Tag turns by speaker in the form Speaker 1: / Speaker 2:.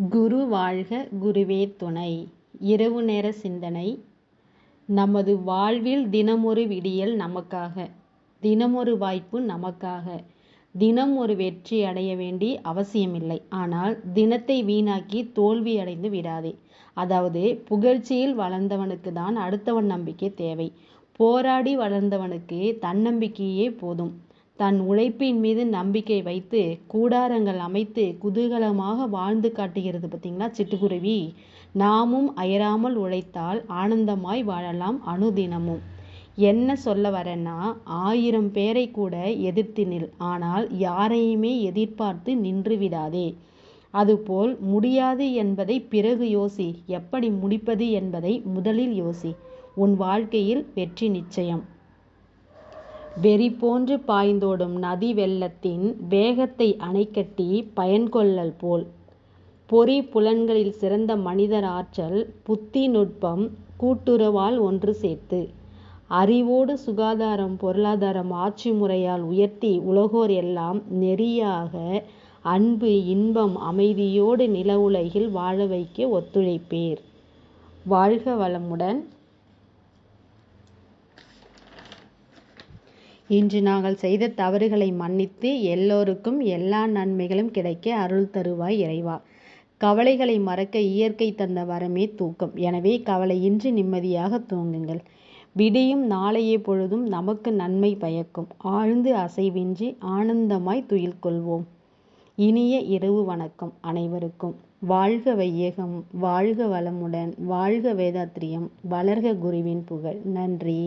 Speaker 1: குரு வாழ்க குருவே துணை. இரவு நேர சிந்தனை. நமது வாழ்வில் தினமொரு விடியல் நமக்காக, தினமொரு வாய்ப்பு நமக்காக. தினம் ஒரு வெற்றி அடைய வேண்டி அவசியமில்லை. ஆனால் தினத்தை வீணாக்கி தோல்வி அடைந்து விடாதே. அதாவது புகழ்ச்சியில் வளர்ந்தவனுக்கு தான் அடுத்தவன் நம்பிக்கை தேவை. போராடி வளர்ந்தவனுக்கு தன்னம்பிக்கையே போதும். தன் உழைப்பின் மீது நம்பிக்கை வைத்து கூடாரங்கள் அமைத்து குதூகலமாக வாழ்ந்து காட்டுகிறது பார்த்தீங்களா சிட்டுக்குருவி. நாமும் அயராமல் உழைத்தால் ஆனந்தமாய் வாழலாம் அனுதினமும். என்ன சொல்ல வரேன்னா, 1000 பேரை கூட எதிர்த்து நில், ஆனால் யாரையுமே எதிர்பார்த்து நின்று விடாதே. அதுபோல் முடியாது என்பதை பிறகு யோசி, எப்படி முடிப்பது என்பதை முதலில் யோசி. உன் வாழ்க்கையில் வெற்றி நிச்சயம். வெறி போன்று பாய்ந்தோடும் நதி வெள்ளத்தின் வேகத்தை அணைக்கட்டி பயன்கொள்ளல் போல் பொறி புலன்களில் சிறந்த மனிதர் ஆற்றல் புத்தி நுட்பம் கூட்டுறவால் ஒன்று சேர்த்து அறிவோடு சுகாதாரம் பொருளாதாரம் ஆட்சி முறையால் உயர்த்தி உலகோர் எல்லாம் நெறியாக அன்பு இன்பம் அமைதியோடு நில உலகில் வாழ வைக்க ஒத்துழைப்பேர். வாழ்க வளமுடன். இன்று நாங்கள் செய்த தவறுகளை மன்னித்து எல்லோருக்கும் எல்லா நன்மைகளும் கிடைக்க அருள் தருவாய் இறைவா. கவலைகளை மறக்க இயற்கை தந்த வரமே தூக்கம். எனவே கவலையின்றி நிம்மதியாக தூங்குங்கள். விடியும் நாளைய பொழுதும் நமக்கு நன்மை பயக்கும். ஆழ்ந்து அசைவின்றி ஆனந்தமாய் துயில் கொள்வோம். இனிய இரவு வணக்கம் அனைவருக்கும். வாழ்க வையகம், வாழ்க வளமுடன், வாழ்க வேதாத்திரியம், வளர்க குருவின் புகழ். நன்றி.